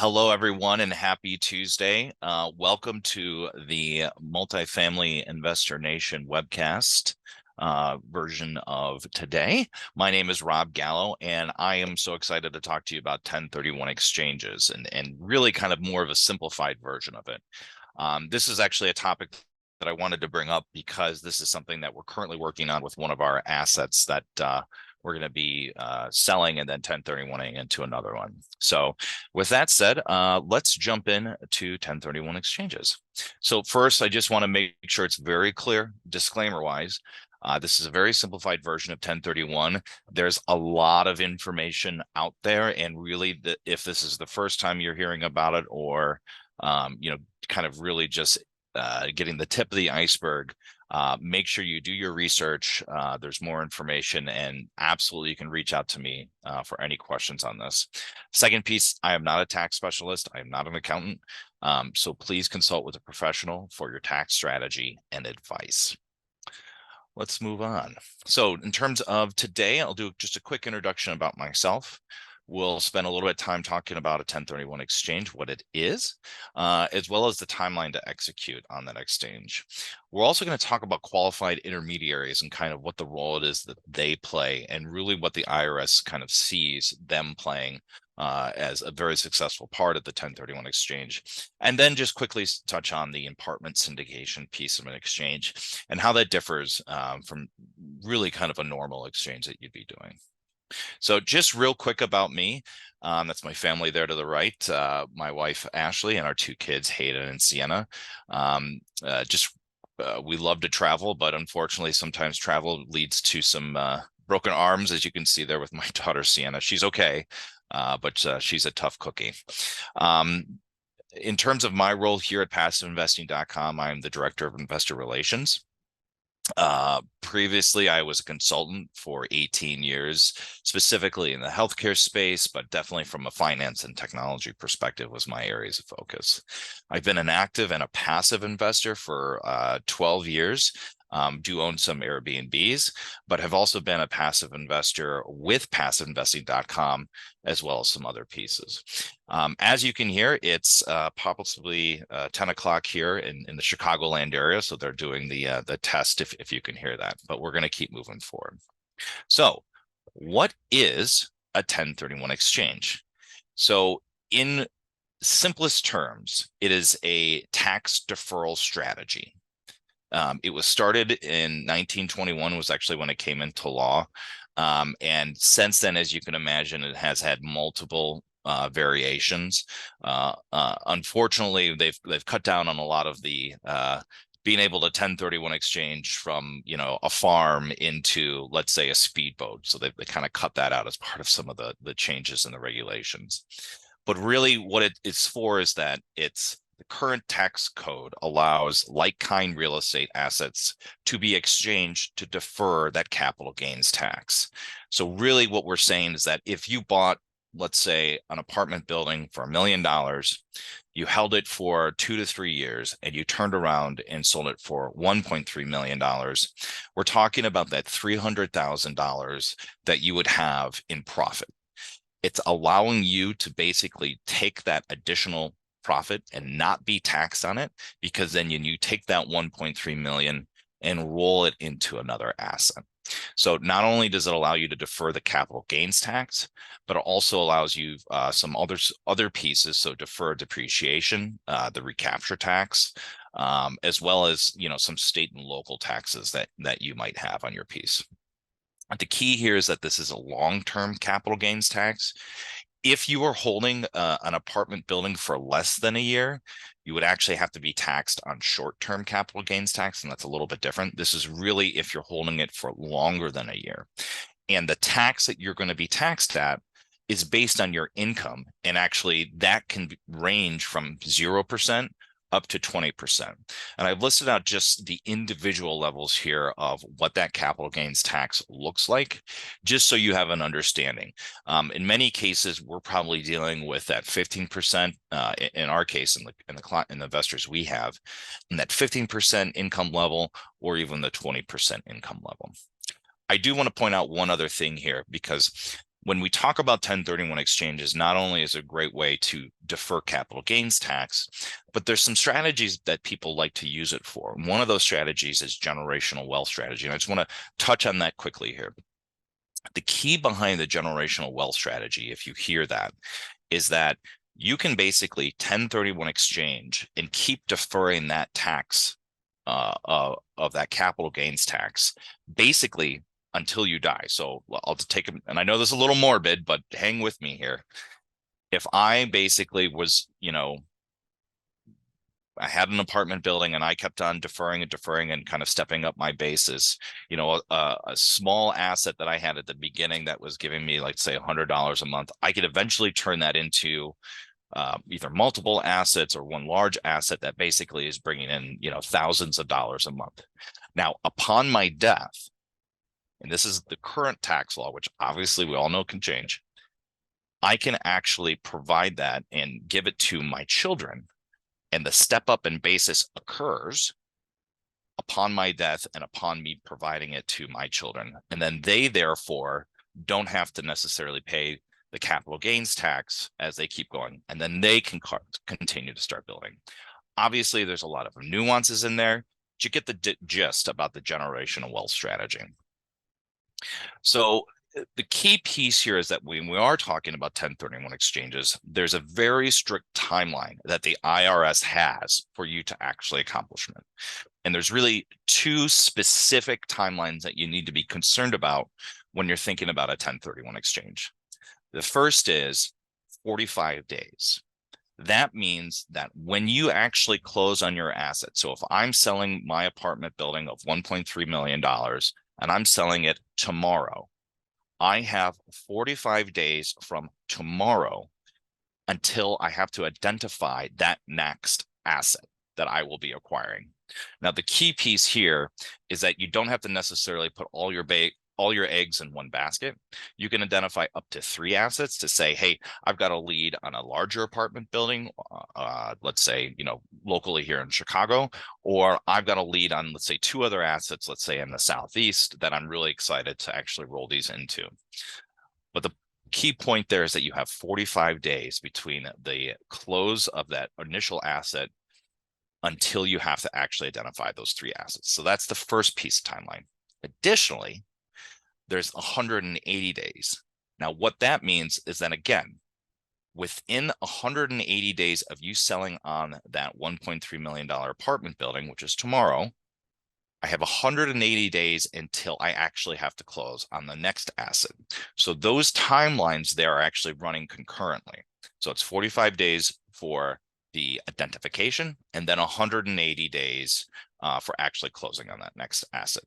Hello, everyone, and happy Tuesday. Welcome to the Multifamily Investor Nation webcast version of today. My name is Rob Gallo, and I am so excited to talk to you about 1031 exchanges and really kind of more of a simplified version of it. This is actually a topic that I wanted to bring up because this is something that we're currently working on with one of our assets that we're going to be selling and then 1031ing into another one. So with that said, let's jump in to 1031 exchanges. So first, I just want to make sure it's very clear, disclaimer wise, this is a very simplified version of 1031. There's a lot of information out there, and really if this is the first time you're hearing about it, or kind of really just getting the tip of the iceberg, make sure you do your research. There's more information, and absolutely you can reach out to me for any questions on this. Second piece, I am not a tax specialist. I am not an accountant. So please consult with a professional for your tax strategy and advice. Let's move on. So in terms of today, I'll do just a quick introduction about myself. We'll spend a little bit of time talking about a 1031 exchange, what it is, as well as the timeline to execute on that exchange. We're also going to talk about qualified intermediaries and kind of what the role it is that they play, and really what the IRS kind of sees them playing as a very successful part of the 1031 exchange. And then just quickly touch on the apartment syndication piece of an exchange and how that differs from really kind of a normal exchange that you'd be doing. So just real quick about me, that's my family there to the right, my wife, Ashley, and our two kids, Hayden and Sienna. We love to travel, but unfortunately, sometimes travel leads to some broken arms, as you can see there with my daughter, Sienna. She's okay, but she's a tough cookie. In terms of my role here at PassiveInvesting.com, I'm the Director of Investor Relations. Previously, I was a consultant for 18 years, specifically in the healthcare space, but definitely from a finance and technology perspective was my areas of focus. I've been an active and a passive investor for 12 years. Do own some Airbnbs, but have also been a passive investor with PassiveInvesting.com, as well as some other pieces. As you can hear, it's possibly 10 o'clock here in the Chicagoland area, so they're doing the test if you can hear that, but we're going to keep moving forward. So what is a 1031 exchange? So in simplest terms, it is a tax deferral strategy. It was started in 1921, was actually when it came into law. And since then, as you can imagine, it has had multiple variations. Unfortunately, they've cut down on a lot of the being able to 1031 exchange from, a farm into, let's say, a speedboat. So they kind of cut that out as part of some of the changes in the regulations. But really what it's for is that the current tax code allows like-kind real estate assets to be exchanged to defer that capital gains tax. So really what we're saying is that if you bought, let's say, an apartment building for $1 million, you held it for 2 to 3 years, and you turned around and sold it for $1.3 million, we're talking about that $300,000 that you would have in profit. It's allowing you to basically take that additional profit and not be taxed on it, because then you take that 1.3 million and roll it into another asset. So not only does it allow you to defer the capital gains tax, but it also allows you some other pieces. So defer depreciation, the recapture tax, as well as some state and local taxes that you might have on your piece. The key here is that this is a long-term capital gains tax. If you are holding an apartment building for less than a year, you would actually have to be taxed on short-term capital gains tax, and that's a little bit different. This is really if you're holding it for longer than a year. And the tax that you're going to be taxed at is based on your income, and actually that can range from 0% up to 20%. And I've listed out just the individual levels here of what that capital gains tax looks like, just so you have an understanding. In many cases, we're probably dealing with that 15%, in our case, in the investors we have, in that 15% income level, or even the 20% income level. I do want to point out one other thing here, because when we talk about 1031 exchanges, not only is it a great way to defer capital gains tax, but there's some strategies that people like to use it for. And one of those strategies is generational wealth strategy. And I just want to touch on that quickly here. The key behind the generational wealth strategy, if you hear that, is that you can basically 1031 exchange and keep deferring that tax of that capital gains tax basically until you die. So I'll take them, and I know this is a little morbid, but hang with me here. If I basically was, I had an apartment building and I kept on deferring and kind of stepping up my basis, a small asset that I had at the beginning that was giving me, like, say, $100 a month, I could eventually turn that into either multiple assets or one large asset that basically is bringing in, thousands of dollars a month. Now, upon my death, and this is the current tax law, which obviously we all know can change, I can actually provide that and give it to my children. And the step up in basis occurs upon my death and upon me providing it to my children. And then they therefore don't have to necessarily pay the capital gains tax as they keep going. And then they can continue to start building. Obviously, there's a lot of nuances in there, but you get the gist about the generational wealth strategy. So the key piece here is that when we are talking about 1031 exchanges, there's a very strict timeline that the IRS has for you to actually accomplish it. And there's really two specific timelines that you need to be concerned about when you're thinking about a 1031 exchange. The first is 45 days. That means that when you actually close on your asset, so if I'm selling my apartment building of $1.3 million and I'm selling it tomorrow, I have 45 days from tomorrow until I have to identify that next asset that I will be acquiring. Now, the key piece here is that you don't have to necessarily put all your eggs in one basket. You can identify up to 3 assets to say, hey, I've got a lead on a larger apartment building, let's say, locally here in Chicago, or I've got a lead on, let's say, 2 other assets, let's say in the Southeast, that I'm really excited to actually roll these into. But the key point there is that you have 45 days between the close of that initial asset until you have to actually identify those 3 assets. So that's the first piece of timeline. Additionally, there's 180 days. Now, what that means is that, again, within 180 days of you selling on that $1.3 million apartment building, which is tomorrow, I have 180 days until I actually have to close on the next asset. So those timelines there are actually running concurrently. So it's 45 days for the identification and then 180 days for actually closing on that next asset.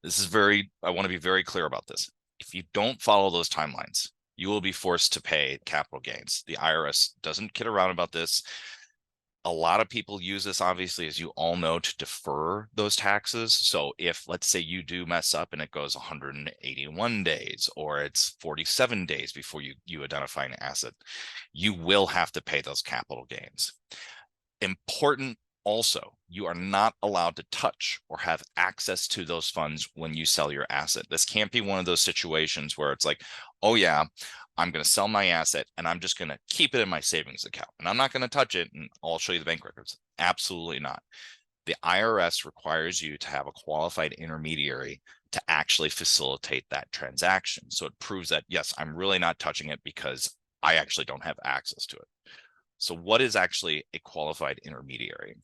I want to be very clear about this. If you don't follow those timelines, you will be forced to pay capital gains. The IRS doesn't kid around about this. A lot of people use this, obviously, as you all know, to defer those taxes. So if, let's say, you do mess up and it goes 181 days or it's 47 days before you identify an asset, you will have to pay those capital gains. Important also, you are not allowed to touch or have access to those funds when you sell your asset. This can't be one of those situations where it's like, oh yeah, I'm going to sell my asset and I'm just going to keep it in my savings account and I'm not going to touch it and I'll show you the bank records. Absolutely not. The IRS requires you to have a qualified intermediary to actually facilitate that transaction. So it proves that, yes, I'm really not touching it because I actually don't have access to it. So what is actually a qualified intermediary?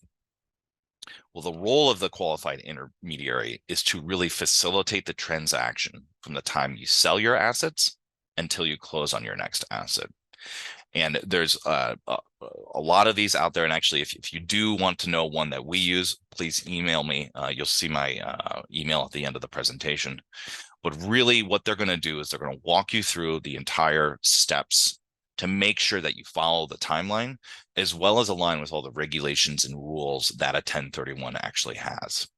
Well, the role of the qualified intermediary is to really facilitate the transaction from the time you sell your assets until you close on your next asset. And there's a lot of these out there. And actually, if you do want to know one that we use, please email me. You'll see my email at the end of the presentation. But really what they're going to do is they're going to walk you through the entire steps to make sure that you follow the timeline, as well as align with all the regulations and rules that a 1031 actually has.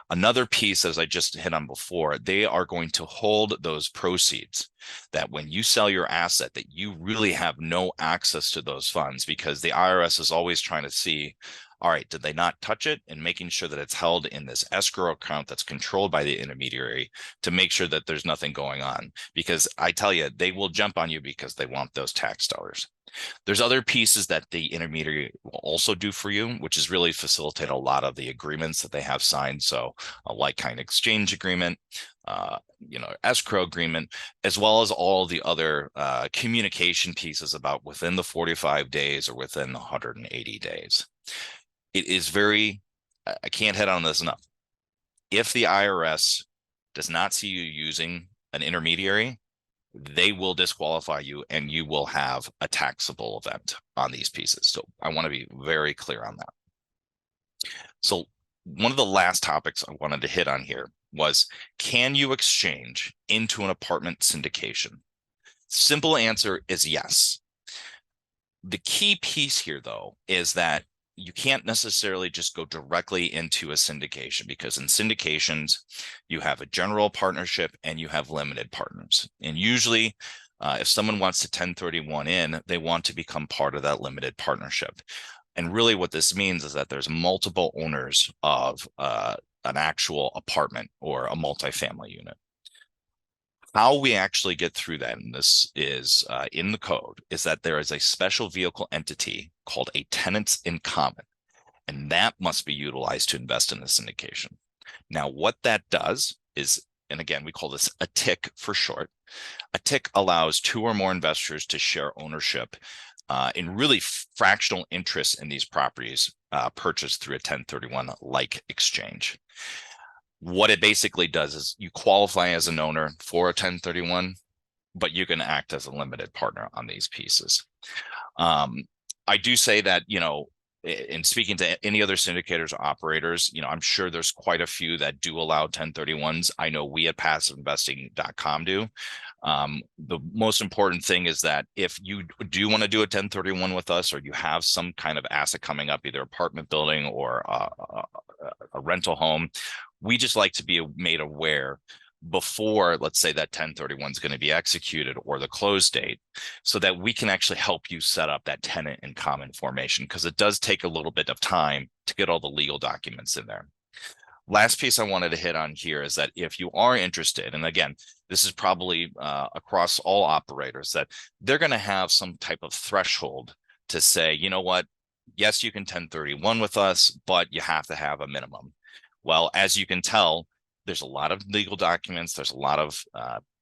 Another piece, as I just hit on before, they are going to hold those proceeds, that when you sell your asset, that you really have no access to those funds, because the IRS is always trying to see All right, did they not touch it? And making sure that it's held in this escrow account that's controlled by the intermediary to make sure that there's nothing going on. Because I tell you, they will jump on you because they want those tax dollars. There's other pieces that the intermediary will also do for you, which is really facilitate a lot of the agreements that they have signed. So a like-kind exchange agreement, escrow agreement, as well as all the other communication pieces about within the 45 days or within the 180 days. It is I can't hit on this enough. If the IRS does not see you using an intermediary, they will disqualify you and you will have a taxable event on these pieces. So I want to be very clear on that. So one of the last topics I wanted to hit on here was, can you exchange into an apartment syndication? Simple answer is yes. The key piece here, though, is that you can't necessarily just go directly into a syndication, because in syndications, you have a general partnership and you have limited partners. And usually, if someone wants to 1031 in, they want to become part of that limited partnership. And really what this means is that there's multiple owners of an actual apartment or a multifamily unit. How we actually get through that, and this is in the code, is that there is a special vehicle entity called a tenants-in-common, and that must be utilized to invest in the syndication. Now, what that does is, and again, we call this a TIC for short. A TIC allows 2 or more investors to share ownership in really fractional interest in these properties purchased through a 1031-like exchange. What it basically does is you qualify as an owner for a 1031, but you can act as a limited partner on these pieces. I do say that, in speaking to any other syndicators or operators, I'm sure there's quite a few that do allow 1031s. I know we at passiveinvesting.com do. The most important thing is that if you do want to do a 1031 with us, or you have some kind of asset coming up, either apartment building or a rental home, we just like to be made aware before, let's say, that 1031 is going to be executed or the close date, so that we can actually help you set up that tenant in common formation, because it does take a little bit of time to get all the legal documents in there. Last piece I wanted to hit on here is that if you are interested, and again, this is probably across all operators, that they're going to have some type of threshold to say, you know what, yes, you can 1031 with us, but you have to have a minimum. Well, as you can tell, there's a lot of legal documents. There's a lot of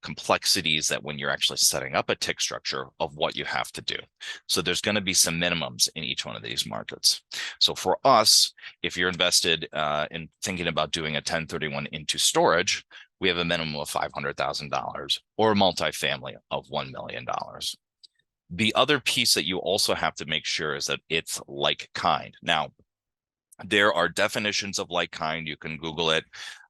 complexities that when you're actually setting up a TIC structure of what you have to do. So there's going to be some minimums in each one of these markets. So for us, if you're invested in thinking about doing a 1031 into storage, we have a minimum of $500,000 or multifamily of $1 million. The other piece that you also have to make sure is that it's like kind. Now, there are definitions of like kind. You can Google it,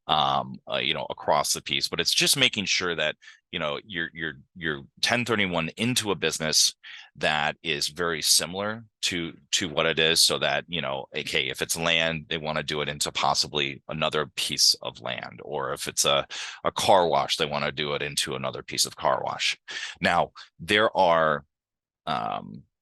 across the piece, but it's just making sure that, you're 1031 into a business that is very similar to what it is, so that, okay, if it's land, they want to do it into possibly another piece of land, or if it's a car wash, they want to do it into another piece of car wash. Now, there are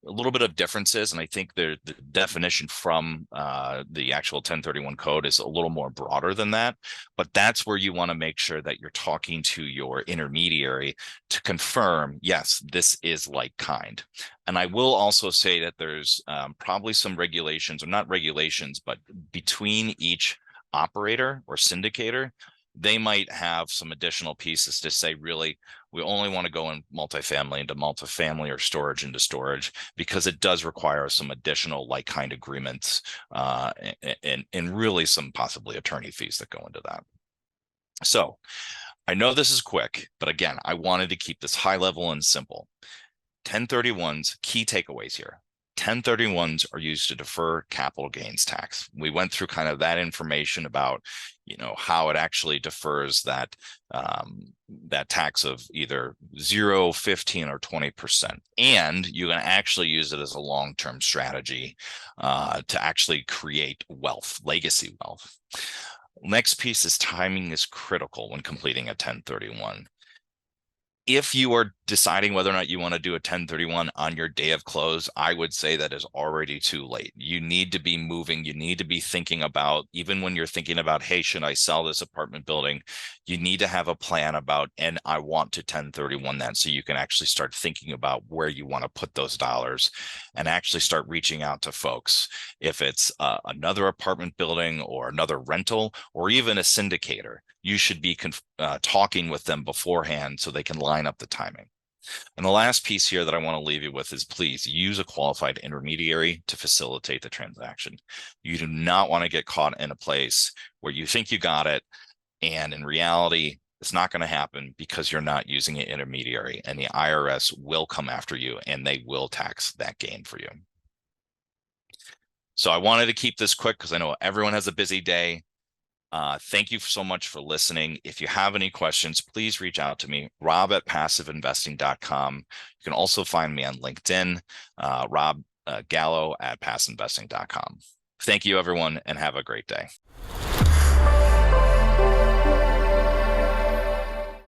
a little bit of differences, and I think the definition from the actual 1031 code is a little more broader than that, but that's where you want to make sure that you're talking to your intermediary to confirm, yes, this is like kind. And I will also say that there's probably some regulations, or not regulations, but between each operator or syndicator, they might have some additional pieces to say, really, we only want to go in multifamily into multifamily, or storage into storage, because it does require some additional like kind agreements and really some possibly attorney fees that go into that. So I know this is quick, but again, I wanted to keep this high level and simple. 1031s, key takeaways here. 1031s are used to defer capital gains tax. We went through kind of that information about, how it actually defers that that tax of either 0, 15, or 20%. And you can actually use it as a long-term strategy to actually create wealth, legacy wealth. Next piece is timing is critical when completing a 1031. If you are deciding whether or not you want to do a 1031 on your day of close, I would say that is already too late. You need to be moving. You need to be thinking about, even when you're thinking about, hey, should I sell this apartment building? You need to have a plan about, and I want to 1031 that, so you can actually start thinking about where you want to put those dollars and actually start reaching out to folks. If it's another apartment building or another rental or even a syndicator, you should be talking with them beforehand so they can line up the timing. And the last piece here that I want to leave you with is, please use a qualified intermediary to facilitate the transaction. You do not want to get caught in a place where you think you got it, and in reality, it's not going to happen because you're not using an intermediary, and the IRS will come after you and they will tax that gain for you. So I wanted to keep this quick because I know everyone has a busy day. Thank you so much for listening. If you have any questions, please reach out to me, rob@passiveinvesting.com. You can also find me on LinkedIn, Rob Gallo at passiveinvesting.com. Thank you, everyone, and have a great day.